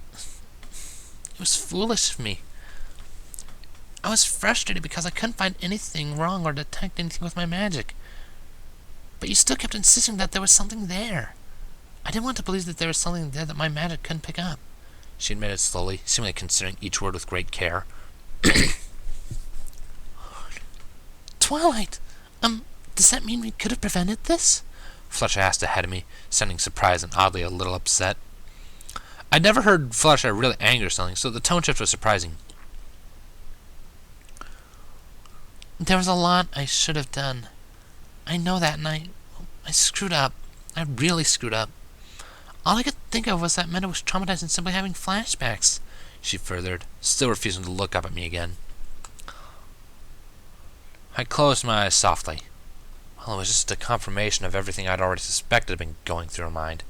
B: foolish of me. I was frustrated because I couldn't find anything wrong or detect anything with my magic. But you still kept insisting that there was something there. I didn't want to believe that there was something there that my magic couldn't pick up,
A: she admitted slowly, seemingly considering each word with great care.
B: Twilight! Does that mean we could have prevented this?
A: Fluttershy asked ahead of me, sounding surprised and oddly a little upset. I'd never heard Fluttershy really angry or something, so the tone shift was surprising.
B: There was a lot I should have done. I know that, and I screwed up. I really screwed up. All I could think of was that Menda was traumatized and simply having flashbacks, she furthered, still refusing to look up at me again. I closed my eyes softly. Well, it was just a confirmation of everything I'd already suspected had been going through her mind.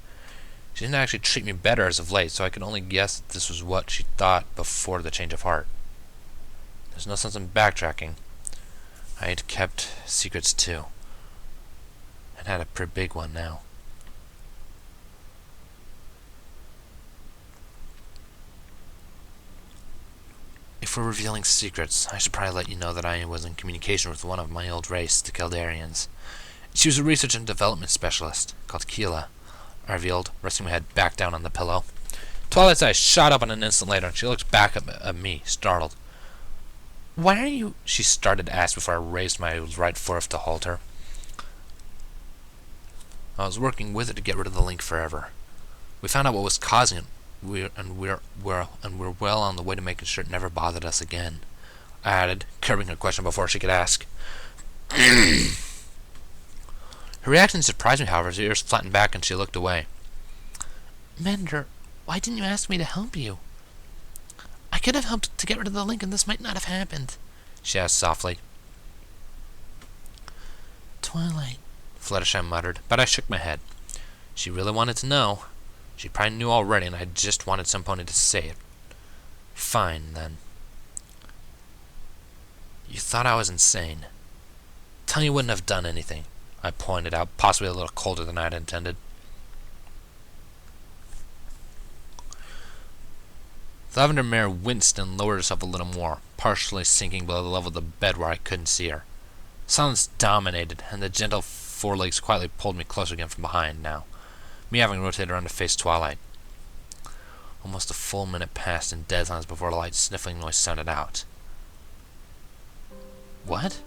B: She didn't actually treat me better as of late, so I could only guess that this was what she thought before the change of heart. There's no sense in backtracking. I had kept secrets too, and had a pretty big one now. If we're revealing secrets, I should probably let you know that I was in communication with one of my old race, the Caldarians. She was a research and development specialist, called Keela, I revealed, resting my head back down on the pillow. Twilight's eyes shot up an instant later, and she looked back at me, startled. Why are you...
A: she started to ask before I raised my right foot to halt her. I was working with her to get rid of the link forever. We found out what was causing it. We're well on the way to making sure it never bothered us again, I added, curbing her question before she could ask. Her reaction surprised me, however, as her ears flattened back and she looked away.
B: Mender, why didn't you ask me to help you? I could have helped to get rid of the link and this might not have happened,
A: she asked softly.
B: Twilight,
A: Fluttershy muttered, but I shook my head. She really wanted to know. She probably knew already, and I just wanted some pony to say it. Fine, then. You thought I was insane. Tell you wouldn't have done anything, I pointed out, possibly a little colder than I had intended. The lavender mare winced and lowered herself a little more, partially sinking below the level of the bed where I couldn't see her. Silence dominated, and the gentle forelegs quietly pulled me closer again from behind now, me having rotated around to face Twilight. Almost a full minute passed in dead silence before a light sniffling noise sounded out. What?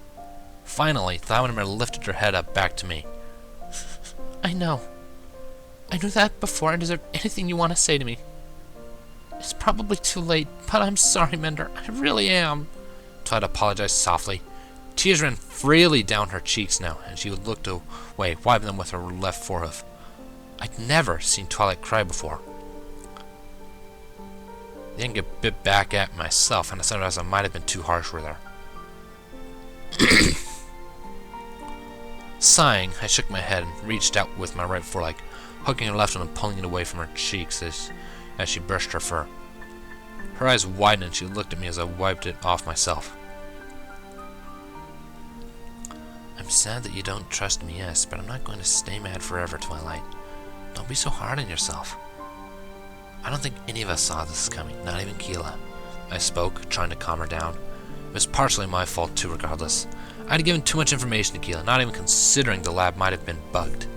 A: Finally, the lavender mare lifted her head up back to me.
B: I know. I knew that before I deserved anything you want to say to me. It's probably too late, but I'm sorry, Mender. I really am.
A: Twilight apologized softly. Tears ran freely down her cheeks now, and she looked away, wiping them with her left forehoof. I'd never seen Twilight cry before. I didn't get bit back at myself, and I sometimes I might have been too harsh with her. Sighing, I shook my head and reached out with my right foreleg, hooking her left one and pulling it away from her cheeks as she brushed her fur. Her eyes widened and she looked at me as I wiped it off myself. I'm sad that you don't trust me, yes, but I'm not going to stay mad forever, Twilight. Don't be so hard on yourself. I don't think any of us saw this coming, not even Keela. I spoke, trying to calm her down. It was partially my fault too, regardless. I had given too much information to Keela, not even considering the lab might have been bugged.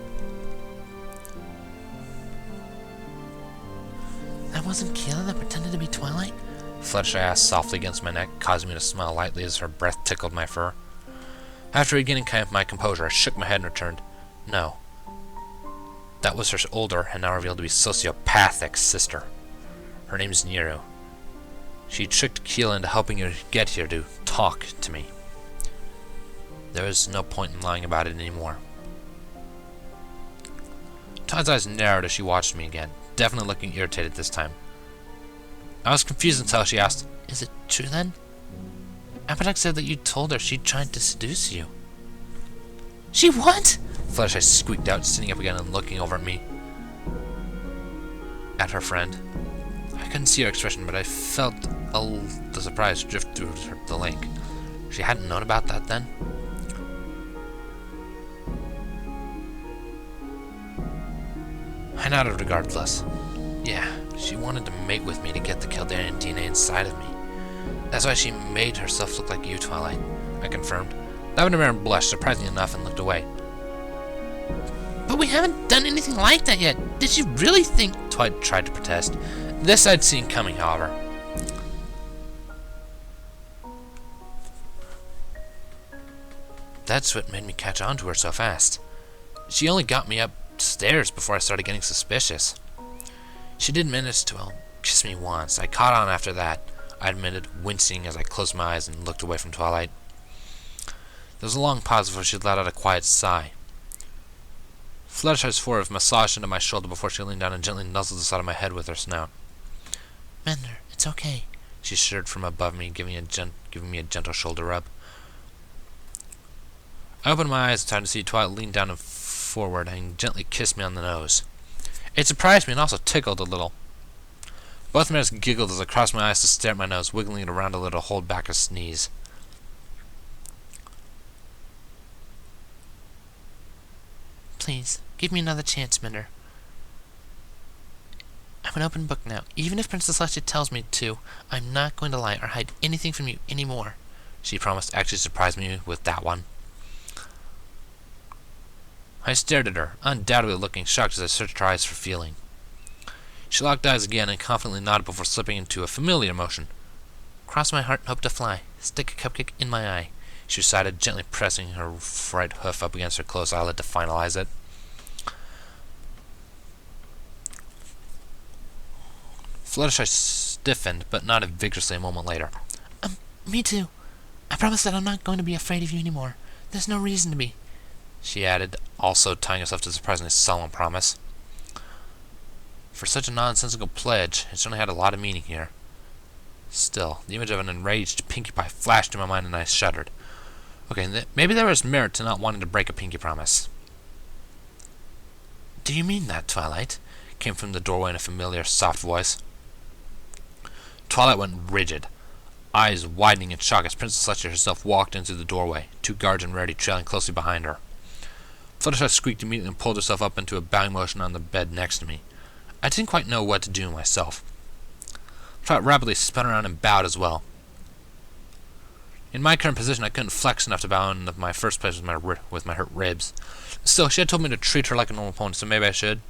B: That wasn't Keela that pretended to be Twilight?
A: Fluttershy asked softly against my neck, causing me to smile lightly as her breath tickled my fur. After regaining my composure, I shook my head and returned, No. That was her older, and now revealed to be sociopathic sister. Her name's Nero. She tricked Keela into helping her get here to talk to me. There was no point in lying about it anymore. Todd's eyes narrowed as she watched me again, definitely looking irritated this time. I was confused until she asked,
B: Is it true then? Applejack said that you told her she tried to seduce you. She what?
A: Fluttershy squeaked out, sitting up again and looking over at me. At her friend. I couldn't see her expression, but I felt the surprise drift through the link. She hadn't known about that then? I nodded regardless. Yeah, she wanted to mate with me to get the Kildarian DNA inside of me. That's why she made herself look like you, Twilight, I confirmed. Lavender Mare blushed, surprisingly enough, and looked away.
B: But we haven't done anything like that yet. Did you really think...
A: Twilight tried to protest. This I'd seen coming, however. That's what made me catch on to her so fast. She only got me upstairs before I started getting suspicious. She did manage to, kiss me once. I caught on after that, I admitted, wincing as I closed my eyes and looked away from Twilight. There was a long pause before she let out a quiet sigh. Fluttershy's forehead massaged into my shoulder before she leaned down and gently nuzzled the side of my head with her snout.
B: Mender, it's okay,
A: she shuddered from above me, giving me a gentle shoulder rub. I opened my eyes in time to see Twilight lean down and forward and gently kiss me on the nose. It surprised me and also tickled a little. Both mares giggled as I crossed my eyes to stare at my nose, wiggling it around a little to hold back a sneeze.
B: Please, give me another chance, Mender. I'm an open book now. Even if Princess Celestia tells me to, I'm not going to lie or hide anything from you anymore,
A: she promised, actually surprised me with that one. I stared at her, undoubtedly looking shocked as I searched her eyes for feeling. She locked eyes again and confidently nodded before slipping into a familiar motion.
B: Cross my heart and hope to fly. Stick a cupcake in my eye,
A: she recited, gently pressing her right hoof up against her closed eyelid to finalize it. Fluttershy stiffened, but nodded vigorously a moment later.
B: Me too. I promise that I'm not going to be afraid of you anymore. There's no reason to be,
A: she added, also tying herself to the surprisingly solemn promise. For such a nonsensical pledge, it certainly had a lot of meaning here. Still, the image of an enraged Pinkie Pie flashed in my mind and I shuddered. Okay, maybe there was merit to not wanting to break a pinky promise.
B: Do you mean that, Twilight?
A: Came from the doorway in a familiar, soft voice. Twilight went rigid, eyes widening in shock as Princess Celestia herself walked into the doorway, 2 guards in ready trailing closely behind her. Fluttershy squeaked immediately and pulled herself up into a bowing motion on the bed next to me. I didn't quite know what to do myself. Twilight rapidly spun around and bowed as well. In my current position, I couldn't flex enough to bow in my first place with my hurt ribs. Still, she had told me to treat her like a normal opponent, so maybe I should.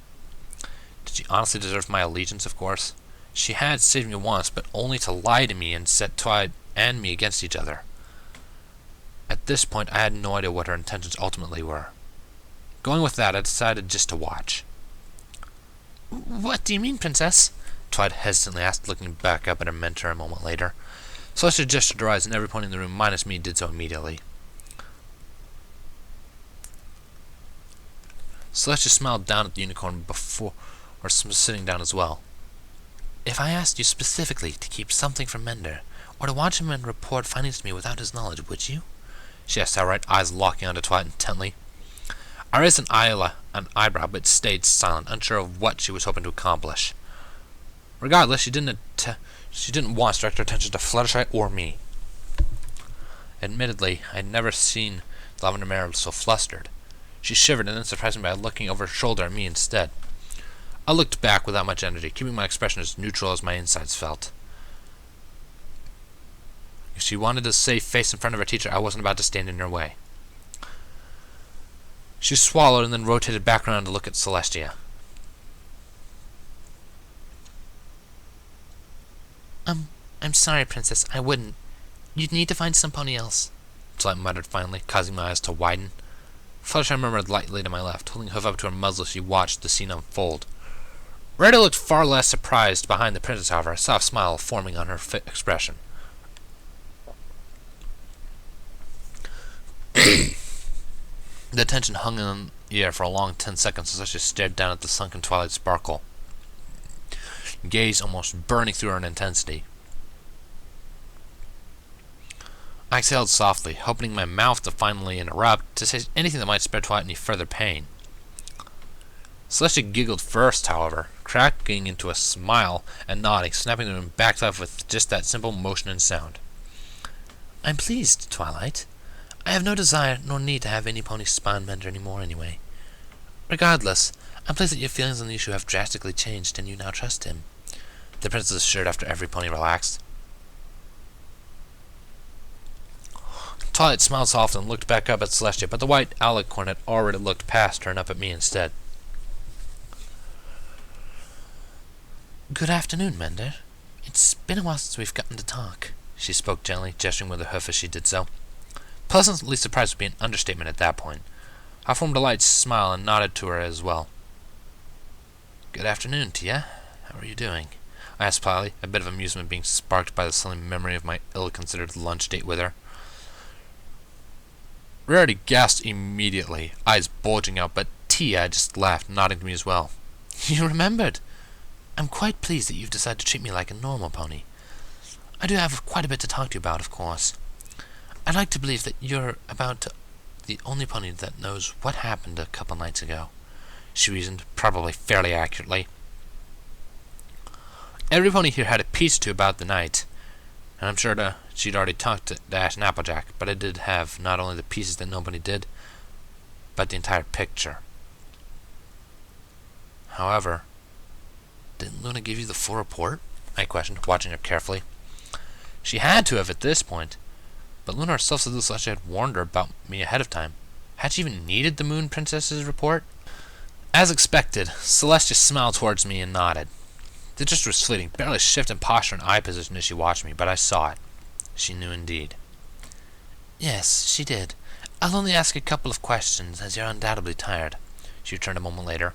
A: Did she honestly deserve my allegiance, of course? She had saved me once, but only to lie to me and set Twilight and me against each other. At this point, I had no idea what her intentions ultimately were. Going with that, I decided just to watch.
B: What do you mean, Princess?
A: Twilight hesitantly asked, looking back up at her mentor a moment later. Celestia gestured her eyes, and every pony in the room, minus me, did so immediately. Celestia smiled down at the unicorn before sitting down as well.
B: If I asked you specifically to keep something from Mender, or to watch him and report findings to me without his knowledge, would you?
A: She asked outright, eyes locking onto Twilight intently. I raised an eyebrow, but stayed silent, unsure of what she was hoping to accomplish. Regardless, she didn't want to direct her attention to Fluttershy or me. Admittedly, I had never seen the Lavender Mare so flustered. She shivered and then surprised me by looking over her shoulder at me instead. I looked back without much energy, keeping my expression as neutral as my insides felt. If she wanted to save face in front of her teacher, I wasn't about to stand in her way. She swallowed and then rotated back around to look at Celestia.
B: I'm sorry, Princess, I wouldn't. You'd need to find some pony else,
A: Twilight muttered finally, causing my eyes to widen. Fluttershy murmured lightly to my left, holding hoof up to her muzzle as she watched the scene unfold. Rarity looked far less surprised behind the princess, however, a soft smile forming on her expression. The tension hung in the air for a long 10 seconds as she stared down at the sunken twilight sparkle, gaze almost burning through her in intensity. I exhaled softly, opening my mouth to finally interrupt, to say anything that might spare Twilight any further pain. Celestia giggled first, however, cracking into a smile and nodding, snapping them back to life with just that simple motion and sound.
B: I'm pleased, Twilight. I have no desire nor need to have any pony spawn Mender anymore anyway. Regardless, I'm pleased that your feelings on the issue have drastically changed and you now trust him,
A: the princess assured after every pony relaxed. Twilight smiled softly and looked back up at Celestia, but the white alicorn had already looked past her and up at me instead.
B: Good afternoon, Mender. It's been a while since we've gotten to talk, she spoke gently, gesturing with her hoof as she did so.
A: Pleasantly surprised would be an understatement at that point. I formed a light smile and nodded to her as well. Good afternoon, Tia. How are you doing? I asked politely, a bit of amusement being sparked by the silly memory of my ill-considered lunch date with her. Rarity gasped immediately, eyes bulging out, but Tia just laughed, nodding to me as well.
B: You remembered! I'm quite pleased that you've decided to treat me like a normal pony. I do have quite a bit to talk to you about, of course. I'd like to believe that you're about the only pony that knows what happened a couple nights ago, she reasoned, probably fairly accurately.
A: Every pony here had a piece to about the night, and I'm sure she'd already talked to Dash and Applejack, but I did have not only the pieces that nobody did, but the entire picture. However, didn't Luna give you the full report? I questioned, watching her carefully. She had to have at this point, but Luna herself said the Celestia had warned her about me ahead of time. Had she even needed the Moon Princess's report? As expected, Celestia smiled towards me and nodded. The interest was fleeting, barely shifting posture and eye position as she watched me, but I saw it. She knew indeed.
B: Yes, she did. I'll only ask a couple of questions, as you're undoubtedly tired, she returned a moment later.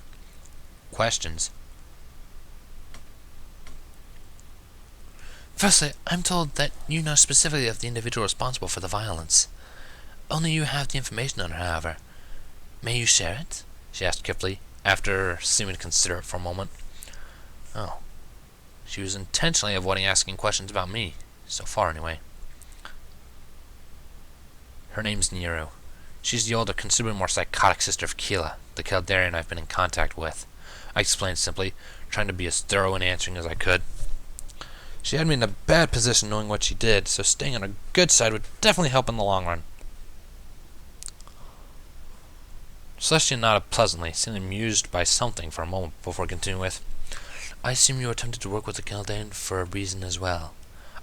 A: Questions?
B: Firstly, I'm told that you know specifically of the individual responsible for the violence. Only you have the information on her, however. May you share it?
A: She asked carefully, after seeming to consider it for a moment. Oh. She was intentionally avoiding asking questions about me. So far, anyway. Her name's Nero. She's the older, considerably more psychotic sister of Keela, the Caldarian I've been in contact with. I explained simply, trying to be as thorough in answering as I could. She had me in a bad position knowing what she did, so staying on her good side would definitely help in the long run. Celestia nodded pleasantly, seeming amused by something for a moment before continuing with, I assume you attempted to work with the Caldarian for a reason as well.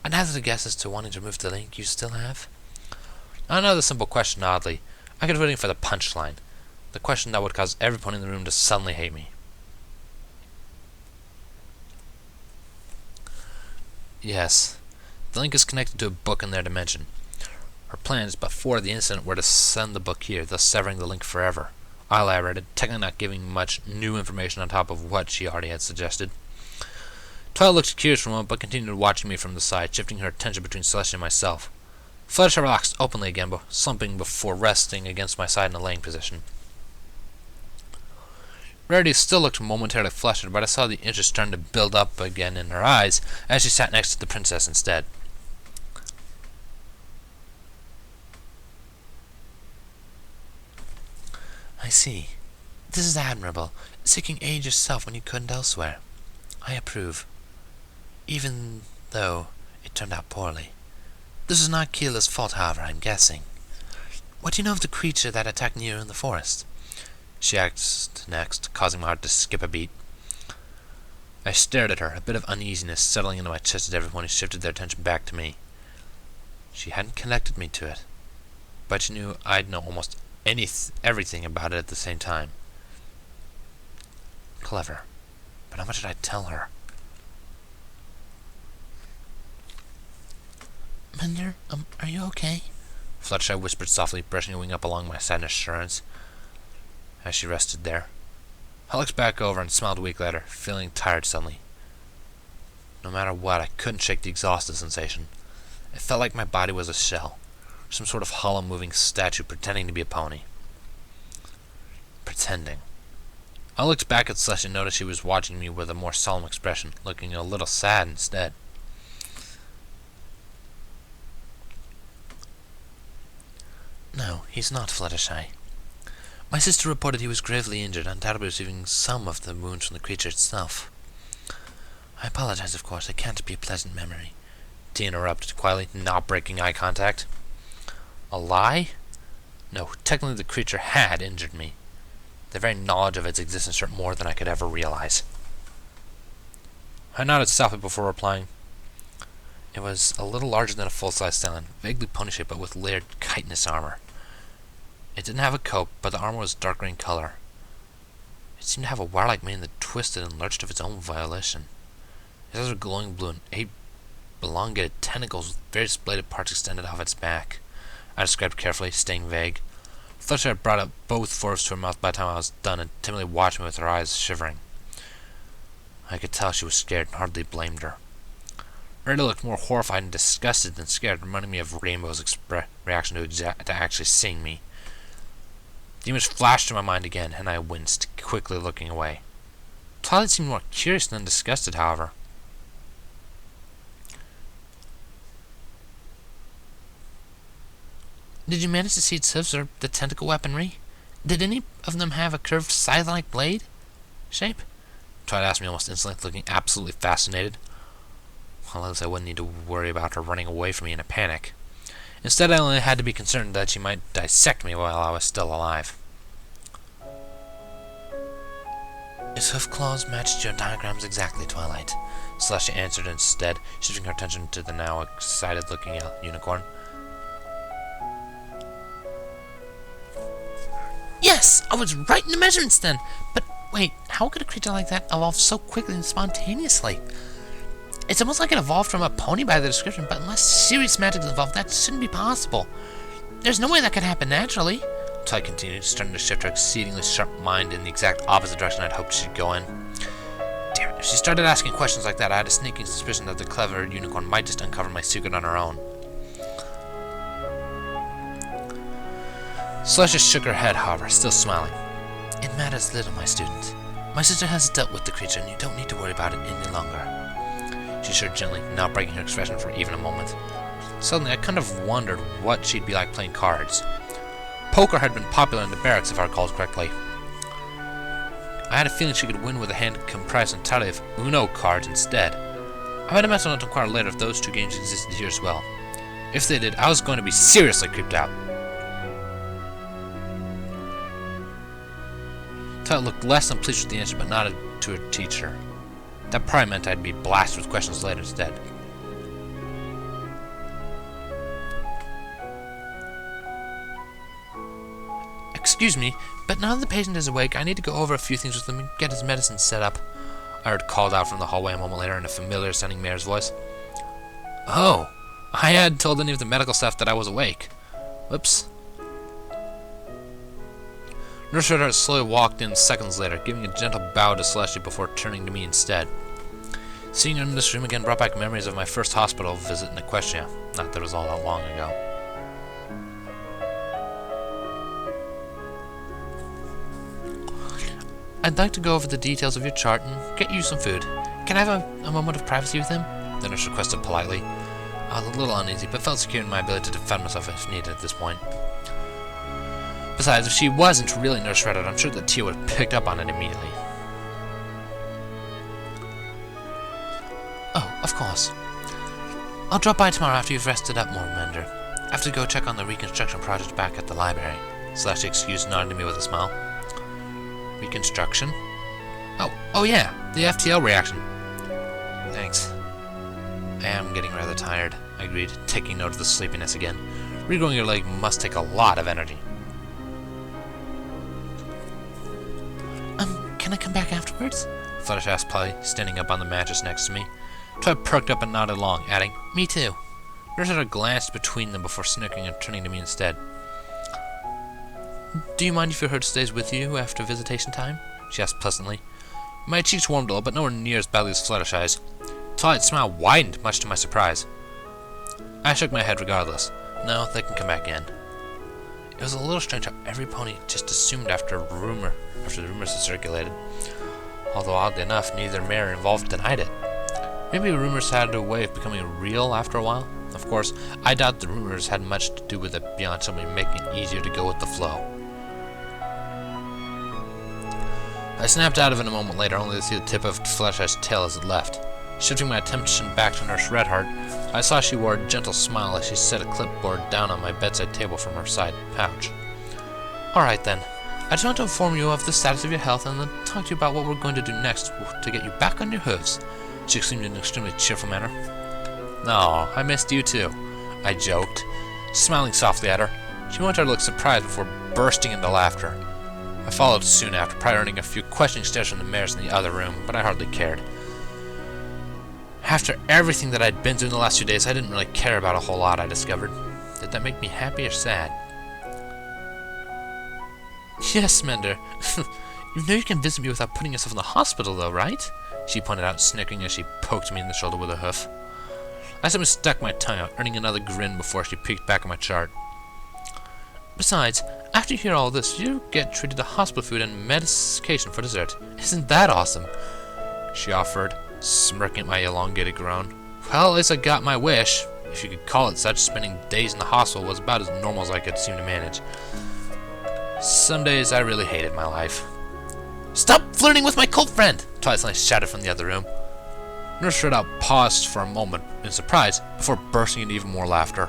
A: I'd hazard a guess as to wanting to remove the link you still have. Another simple question, oddly. I could have waiting for the punchline. The question that would cause everyone in the room to suddenly hate me. Yes. The link is connected to a book in their dimension. Her plans before the incident were to send the book here, thus severing the link forever. I elaborated, technically not giving much new information on top of what she already had suggested. Twilight looked curious for a moment, but continued watching me from the side, shifting her attention between Celestia and myself. Fluttershy relaxed openly again, slumping before resting against my side in a laying position. Rarity still looked momentarily flustered, but I saw the interest starting to build up again in her eyes as she sat next to the princess instead. I see. This is admirable, seeking aid yourself when you couldn't elsewhere. I approve. Even though it turned out poorly. This is not Keela's fault, however, I'm guessing. What do you know of the creature that attacked Nero in the forest? She asked next, causing my heart to skip a beat. I stared at her, a bit of uneasiness settling into my chest as everyone shifted their attention back to me. She hadn't connected me to it, but she knew I'd know almost everything about it at the same time. Clever. But how much did I tell her?
B: Mender, are you okay?
A: Fluttershy whispered softly, brushing a wing up along my side in assurance as she rested there. I looked back over and smiled weakly at her, feeling tired suddenly. No matter what, I couldn't shake the exhausted sensation. It felt like my body was a shell, some sort of hollow moving statue pretending to be a pony. Pretending. I looked back at Celestia and noticed she was watching me with a more solemn expression, looking a little sad instead.
B: No, he's not, Fluttershy. My sister reported he was gravely injured, undoubtedly receiving some of the wounds from the creature itself. I apologize, of course. It can't be a pleasant memory.
A: T interrupted quietly, not breaking eye contact. A lie? No, technically the creature had injured me. The very knowledge of its existence hurt more than I could ever realize. I nodded softly before replying. It was a little larger than a full-size stallion, vaguely pony-shaped but with layered chitinous armor. It didn't have a coat, but the armor was dark green color. It seemed to have a wire-like mane that twisted and lurched of its own volition. Its eyes were glowing blue, and 8 elongated tentacles with various bladed parts extended off its back. I described carefully, staying vague. Fluttershy had brought up both forearms to her mouth by the time I was done and timidly watched me with her eyes shivering. I could tell she was scared and hardly blamed her. Rita looked more horrified and disgusted than scared, reminding me of Rainbow's reaction to actually seeing me. The image flashed through my mind again, and I winced, quickly looking away. Twilight seemed more curious than disgusted, however.
B: Did you manage to see its hooves or the tentacle weaponry? Did any of them have a curved scythe-like blade shape?
A: Twilight asked me almost instantly, looking absolutely fascinated. Well, at least I wouldn't need to worry about her running away from me in a panic. Instead, I only had to be concerned that she might dissect me while I was still alive.
B: Its hoof claws matched your diagrams exactly, Twilight.
A: Celestia answered instead, shifting her attention to the now excited-looking unicorn.
B: Yes! I was right in the measurements then! But wait, how could a creature like that evolve so quickly and spontaneously? It's almost like it evolved from a pony by the description, but unless serious magic is involved, that shouldn't be possible. There's no way that could happen naturally.
A: Twilight continued, starting to shift her exceedingly sharp mind in the exact opposite direction I'd hoped she'd go in. Damn it, if she started asking questions like that, I had a sneaking suspicion that the clever unicorn might just uncover my secret on her own. Celestia shook her head, however, still smiling.
B: It matters little, my student. My sister has dealt with the creature, and you don't need to worry about it any longer," she assured gently, not breaking her expression for even a moment.
A: Suddenly, I kind of wondered what she'd be like playing cards. Poker had been popular in the barracks, if I recall correctly. I had a feeling she could win with a hand comprised entirely of Uno cards instead. I made a mental note to inquire later if those two games existed here as well. If they did, I was going to be seriously creeped out. Twilight looked less than pleased with the answer, but nodded to her teacher. That probably meant I'd be blasted with questions later instead.
B: "Excuse me, but now that the patient is awake, I need to go over a few things with him and get his medicine set up,"
A: I heard called out from the hallway a moment later in a familiar-sounding mayor's voice. Oh, I hadn't told any of the medical staff that I was awake. Whoops. Nurse Redheart slowly walked in seconds later, giving a gentle bow to Celestia before turning to me instead. Seeing her in this room again brought back memories of my first hospital visit in Equestria. Not that it was all that long ago.
B: "I'd like to go over the details of your chart and get you some food. Can I have a moment of privacy with him?"
A: The nurse requested politely. I was a little uneasy, but felt secure in my ability to defend myself if needed at this point. Besides, if she wasn't really Nurse Redheart, I'm sure that Tia would have picked up on it immediately.
B: "Oh, of course. I'll drop by tomorrow after you've rested up more, Mender. I have to go check on the reconstruction project back at the library."
A: Celestia excused, nodding to me with a smile. Reconstruction? Oh yeah, the FTL reaction. Thanks. I am getting rather tired, I agreed, taking note of the sleepiness again. Regrowing your leg must take a lot of energy.
B: Can I come back afterwards?"
A: Fluttershy asked politely, standing up on the mattress next to me. Twilight perked up and nodded along, adding, "Me too." Nurse Redheart glanced between them before snicking and turning to me instead.
B: "Do you mind if your herd stays with you after visitation time?"
A: she asked pleasantly. My cheeks warmed a little, but nowhere near as badly as Fluttershy's. Twilight's smile widened, much to my surprise. I shook my head regardless. No, they can come back in. It was a little strange how every pony just assumed after the rumors had circulated. Although oddly enough, neither mayor involved denied it. Maybe rumors had a way of becoming real after a while. Of course, I doubt the rumors had much to do with it beyond somebody making it easier to go with the flow. I snapped out of it a moment later, only to see the tip of Fluttershy's tail as it left. Shifting my attention back to Nurse Redheart, I saw she wore a gentle smile as she set a clipboard down on my bedside table from her side pouch.
B: "Alright then. I just want to inform you of the status of your health and then talk to you about what we're going to do next to get you back on your hooves," she exclaimed in an extremely cheerful manner.
A: "Aw, I missed you too," I joked, smiling softly at her. She wanted her to look surprised before bursting into laughter. I followed soon after, probably earning a few questioning stares from the mayors in the other room, but I hardly cared. After everything that I'd been through in the last few days, I didn't really care about a whole lot, I discovered. Did that make me happy or sad?
B: "Yes, Mender. You know you can visit me without putting yourself in the hospital, though, right?" she pointed out, snicking as she poked me in the shoulder with her hoof.
A: I simply stuck my tongue out, earning another grin before she peeked back at my chart.
B: "Besides, after you hear all this, you get treated to hospital food and medication for dessert. Isn't that awesome?"
A: she offered, smirking at my elongated groan. Well, at least I got my wish, if you could call it such. Spending days in the hospital was about as normal as I could seem to manage. Some days I really hated my life.
B: "Stop flirting with my cult friend!"
A: Twilight shouted from the other room. Nurse Redheart paused for a moment in surprise before bursting into even more laughter.